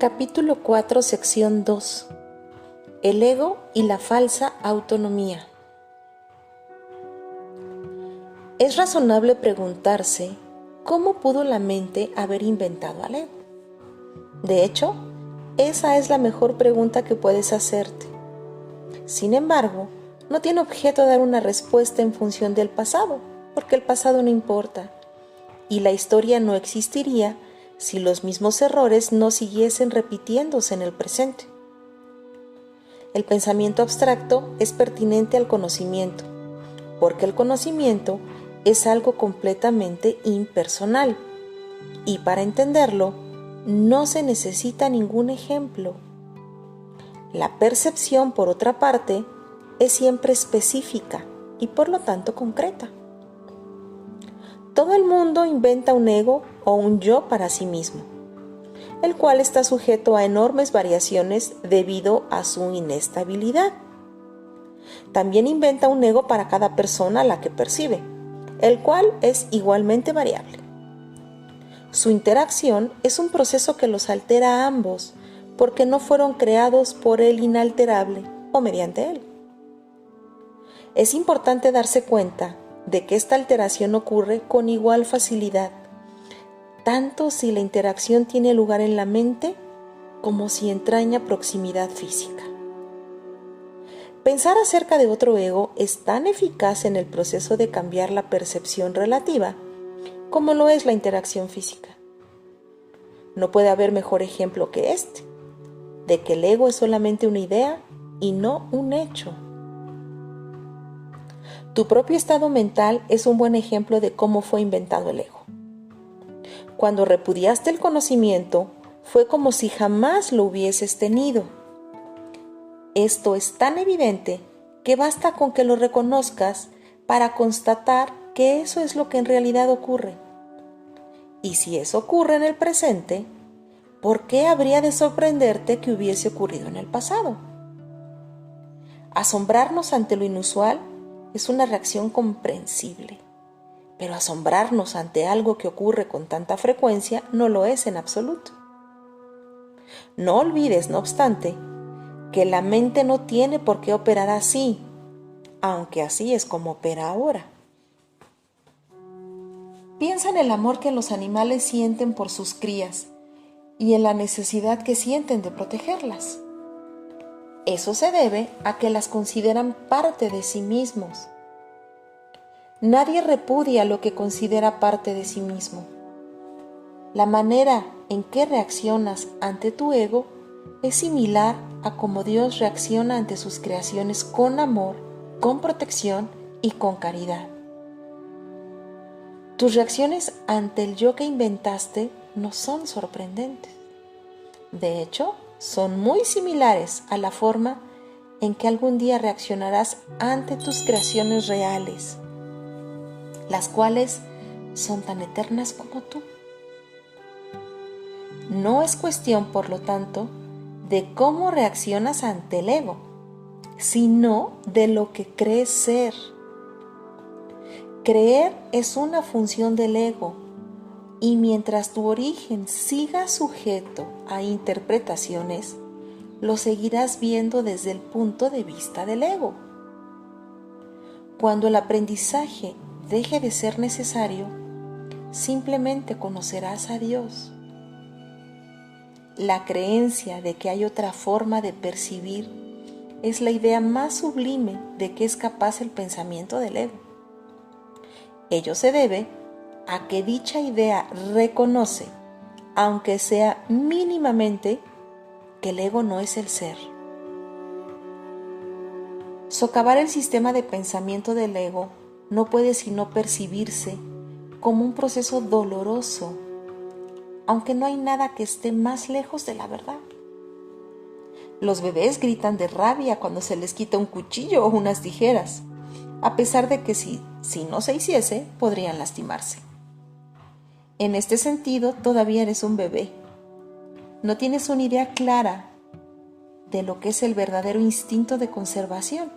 Capítulo 4, sección 2. El ego y la falsa autonomía. Es razonable preguntarse cómo pudo la mente haber inventado al ego. De hecho, esa es la mejor pregunta que puedes hacerte. Sin embargo, no tiene objeto dar una respuesta en función del pasado, porque el pasado no importa, y la historia no existiría si los mismos errores no siguiesen repitiéndose en el presente. El pensamiento abstracto es pertinente al conocimiento, porque el conocimiento es algo completamente impersonal, y para entenderlo no se necesita ningún ejemplo. La percepción, por otra parte, es siempre específica y por lo tanto concreta. Todo el mundo inventa un ego o un yo para sí mismo, el cual está sujeto a enormes variaciones debido a su inestabilidad. También inventa un ego para cada persona a la que percibe, el cual es igualmente variable. Su interacción es un proceso que los altera a ambos, porque no fueron creados por el inalterable o mediante él. Es importante darse cuenta de que esta alteración ocurre con igual facilidad, tanto si la interacción tiene lugar en la mente como si entraña proximidad física. Pensar acerca de otro ego es tan eficaz en el proceso de cambiar la percepción relativa como lo es la interacción física. No puede haber mejor ejemplo que este, de que el ego es solamente una idea y no un hecho. Tu propio estado mental es un buen ejemplo de cómo fue inventado el ego. Cuando repudiaste el conocimiento, fue como si jamás lo hubieses tenido. Esto es tan evidente que basta con que lo reconozcas para constatar que eso es lo que en realidad ocurre. Y si eso ocurre en el presente, ¿por qué habría de sorprenderte que hubiese ocurrido en el pasado? Asombrarnos ante lo inusual es una reacción comprensible, pero asombrarnos ante algo que ocurre con tanta frecuencia no lo es en absoluto. No olvides, no obstante, que la mente no tiene por qué operar así, aunque así es como opera ahora. Piensa en el amor que los animales sienten por sus crías y en la necesidad que sienten de protegerlas. Eso se debe a que las consideran parte de sí mismos. Nadie repudia lo que considera parte de sí mismo. La manera en que reaccionas ante tu ego es similar a cómo Dios reacciona ante sus creaciones con amor, con protección y con caridad. Tus reacciones ante el yo que inventaste no son sorprendentes. De hecho, son muy similares a la forma en que algún día reaccionarás ante tus creaciones reales, las cuales son tan eternas como tú. No es cuestión, por lo tanto, de cómo reaccionas ante el ego, sino de lo que crees ser. Creer es una función del ego, y mientras tu origen siga sujeto a interpretaciones, lo seguirás viendo desde el punto de vista del ego. Cuando el aprendizaje deje de ser necesario, simplemente conocerás a Dios. La creencia de que hay otra forma de percibir es la idea más sublime de que es capaz el pensamiento del ego. Ello se debe a que dicha idea reconoce, aunque sea mínimamente, que el ego no es el ser. Socavar el sistema de pensamiento del ego no puede sino percibirse como un proceso doloroso, aunque no hay nada que esté más lejos de la verdad. Los bebés gritan de rabia cuando se les quita un cuchillo o unas tijeras, a pesar de que si no se hiciese, podrían lastimarse. En este sentido, todavía eres un bebé. No tienes una idea clara de lo que es el verdadero instinto de conservación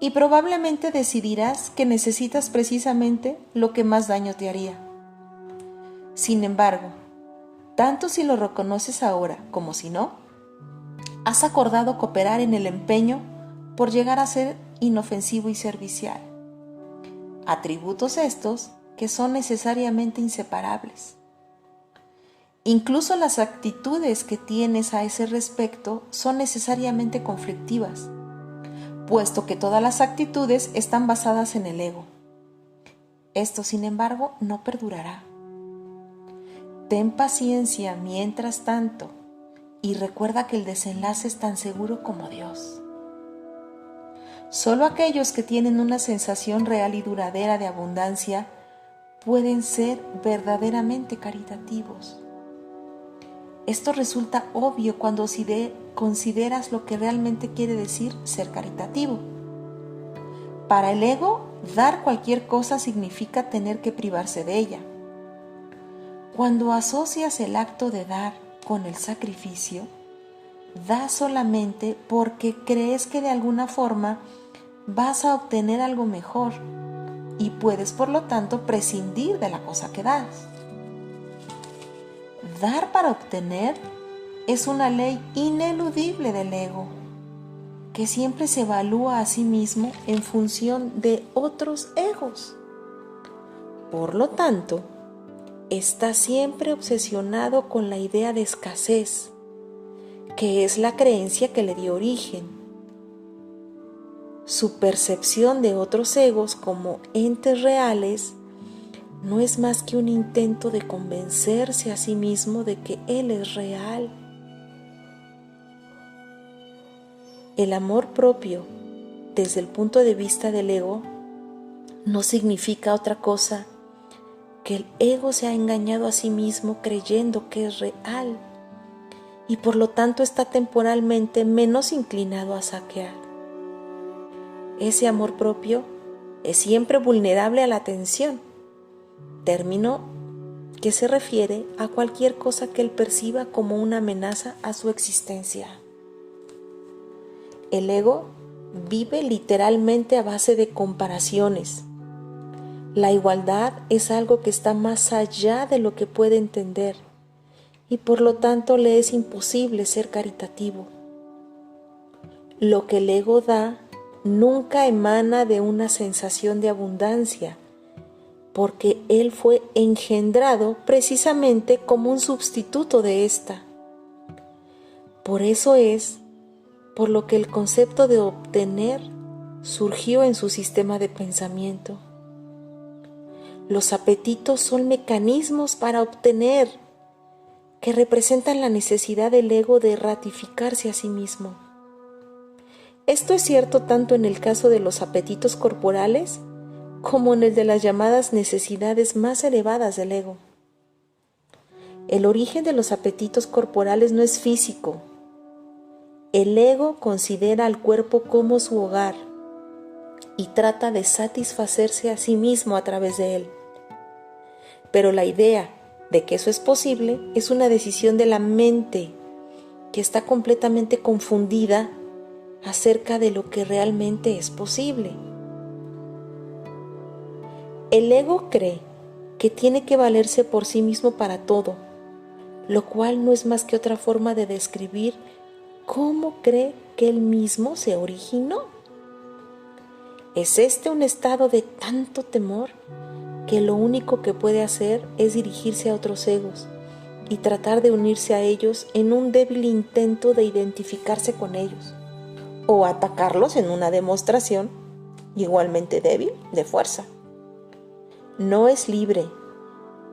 y probablemente decidirás que necesitas precisamente lo que más daño te haría. Sin embargo, tanto si lo reconoces ahora como si no, has acordado cooperar en el empeño por llegar a ser inofensivo y servicial. Atributos estos que son necesariamente inseparables. Incluso las actitudes que tienes a ese respecto son necesariamente conflictivas, puesto que todas las actitudes están basadas en el ego. Esto, sin embargo, no perdurará. Ten paciencia mientras tanto y recuerda que el desenlace es tan seguro como Dios. Solo aquellos que tienen una sensación real y duradera de abundancia pueden ser verdaderamente caritativos. Esto resulta obvio cuando consideras lo que realmente quiere decir ser caritativo. Para el ego, dar cualquier cosa significa tener que privarse de ella. Cuando asocias el acto de dar con el sacrificio, das solamente porque crees que de alguna forma vas a obtener algo mejor y puedes, por lo tanto, prescindir de la cosa que das. Dar para obtener es una ley ineludible del ego, que siempre se evalúa a sí mismo en función de otros egos. Por lo tanto, está siempre obsesionado con la idea de escasez, que es la creencia que le dio origen. Su percepción de otros egos como entes reales no es más que un intento de convencerse a sí mismo de que él es real. El amor propio, desde el punto de vista del ego, no significa otra cosa que el ego se ha engañado a sí mismo creyendo que es real y por lo tanto está temporalmente menos inclinado a saquear. Ese amor propio es siempre vulnerable a la tensión, término que se refiere a cualquier cosa que él perciba como una amenaza a su existencia. El ego vive literalmente a base de comparaciones. La igualdad es algo que está más allá de lo que puede entender y por lo tanto le es imposible ser caritativo. Lo que el ego da nunca emana de una sensación de abundancia, porque él fue engendrado precisamente como un sustituto de esta. Por eso es por lo que el concepto de obtener surgió en su sistema de pensamiento. Los apetitos son mecanismos para obtener, que representan la necesidad del ego de ratificarse a sí mismo. Esto es cierto tanto en el caso de los apetitos corporales como en el de las llamadas necesidades más elevadas del ego. El origen de los apetitos corporales no es físico. El ego considera al cuerpo como su hogar y trata de satisfacerse a sí mismo a través de él. Pero la idea de que eso es posible es una decisión de la mente que está completamente confundida acerca de lo que realmente es posible. El ego cree que tiene que valerse por sí mismo para todo, lo cual no es más que otra forma de describir cómo cree que él mismo se originó. Es este un estado de tanto temor que lo único que puede hacer es dirigirse a otros egos y tratar de unirse a ellos en un débil intento de identificarse con ellos, o atacarlos en una demostración igualmente débil de fuerza. No es libre,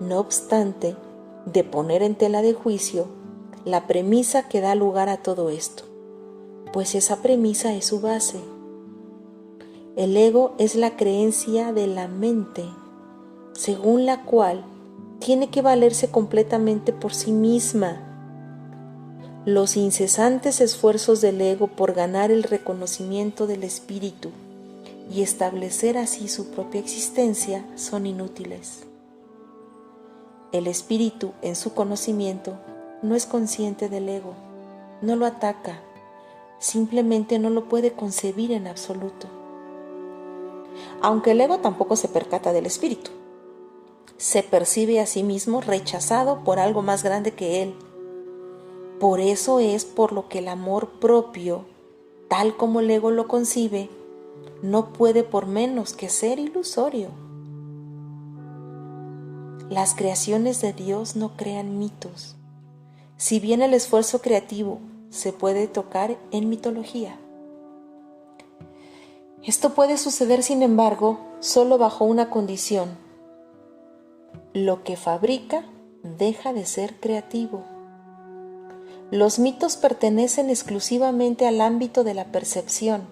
no obstante, de poner en tela de juicio la premisa que da lugar a todo esto, pues esa premisa es su base. El ego es la creencia de la mente, según la cual tiene que valerse completamente por sí misma. Los incesantes esfuerzos del ego por ganar el reconocimiento del espíritu y establecer así su propia existencia son inútiles. El espíritu, en su conocimiento, no es consciente del ego, no lo ataca, simplemente no lo puede concebir en absoluto. Aunque el ego tampoco se percata del espíritu. se percibe a sí mismo rechazado por algo más grande que él. Por eso es por lo que el amor propio, tal como el ego lo concibe, no puede por menos que ser ilusorio. Las creaciones de Dios no crean mitos, si bien el esfuerzo creativo se puede tocar en mitología. Esto puede suceder, sin embargo, solo bajo una condición: lo que fabrica deja de ser creativo. Los mitos pertenecen exclusivamente al ámbito de la percepción,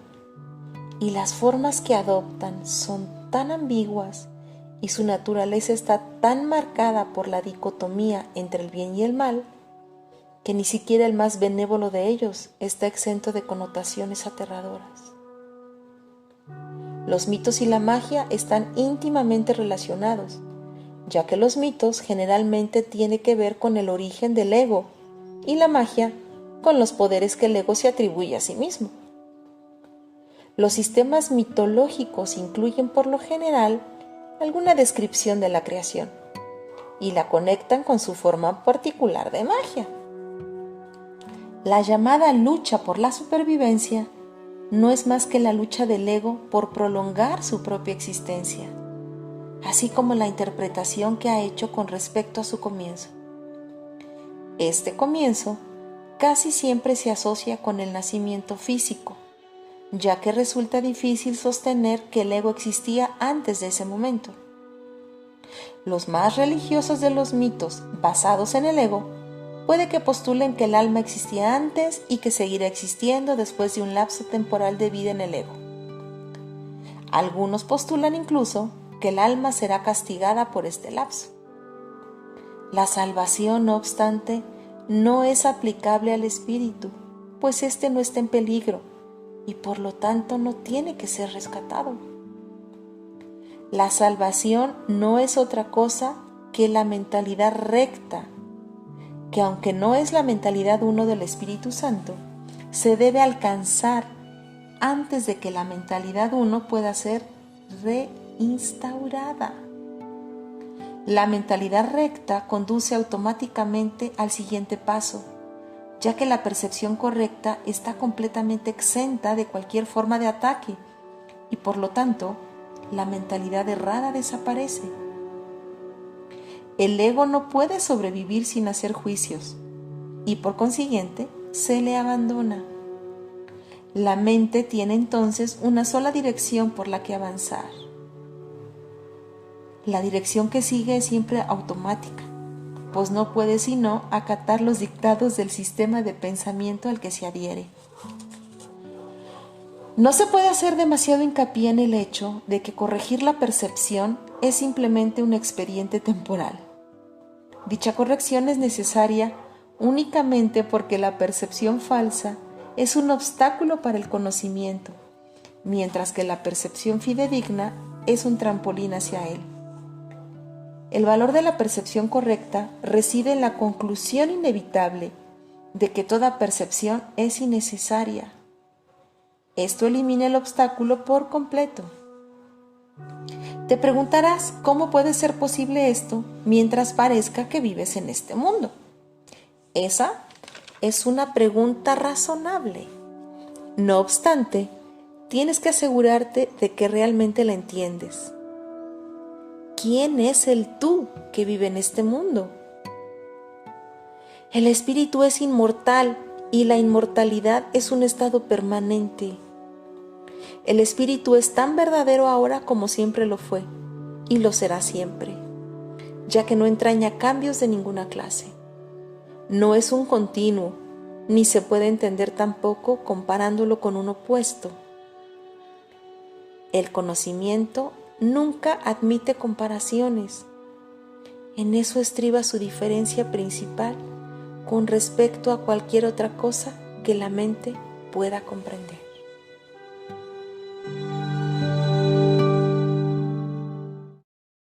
y las formas que adoptan son tan ambiguas y su naturaleza está tan marcada por la dicotomía entre el bien y el mal, que ni siquiera el más benévolo de ellos está exento de connotaciones aterradoras. Los mitos y la magia están íntimamente relacionados, ya que los mitos generalmente tienen que ver con el origen del ego y la magia con los poderes que el ego se atribuye a sí mismo. Los sistemas mitológicos incluyen por lo general alguna descripción de la creación y la conectan con su forma particular de magia. La llamada lucha por la supervivencia no es más que la lucha del ego por prolongar su propia existencia, así como la interpretación que ha hecho con respecto a su comienzo. Este comienzo casi siempre se asocia con el nacimiento físico, ya que resulta difícil sostener que el ego existía antes de ese momento. Los más religiosos de los mitos basados en el ego puede que postulen que el alma existía antes y que seguirá existiendo después de un lapso temporal de vida en el ego. Algunos postulan incluso que el alma será castigada por este lapso. La salvación, no obstante, no es aplicable al espíritu, pues éste no está en peligro y por lo tanto no tiene que ser rescatado. La salvación no es otra cosa que la mentalidad recta, que aunque no es la mentalidad uno del Espíritu Santo, se debe alcanzar antes de que la mentalidad uno pueda ser reinstaurada. La mentalidad recta conduce automáticamente al siguiente paso, ya que la percepción correcta está completamente exenta de cualquier forma de ataque y por lo tanto la mentalidad errada desaparece. El ego no puede sobrevivir sin hacer juicios y por consiguiente se le abandona. La mente tiene entonces una sola dirección por la que avanzar. La dirección que sigue es siempre automática, pues no puede sino acatar los dictados del sistema de pensamiento al que se adhiere. No se puede hacer demasiado hincapié en el hecho de que corregir la percepción es simplemente un expediente temporal. Dicha corrección es necesaria únicamente porque la percepción falsa es un obstáculo para el conocimiento, mientras que la percepción fidedigna es un trampolín hacia él. El valor de la percepción correcta reside en la conclusión inevitable de que toda percepción es innecesaria. Esto elimina el obstáculo por completo. Te preguntarás cómo puede ser posible esto mientras parezca que vives en este mundo. Esa es una pregunta razonable. No obstante, tienes que asegurarte de que realmente la entiendes. ¿Quién es el tú que vive en este mundo? El espíritu es inmortal y la inmortalidad es un estado permanente. El espíritu es tan verdadero ahora como siempre lo fue y lo será siempre, ya que no entraña cambios de ninguna clase. No es un continuo, ni se puede entender tampoco comparándolo con un opuesto. El conocimiento nunca admite comparaciones. En eso estriba su diferencia principal con respecto a cualquier otra cosa que la mente pueda comprender.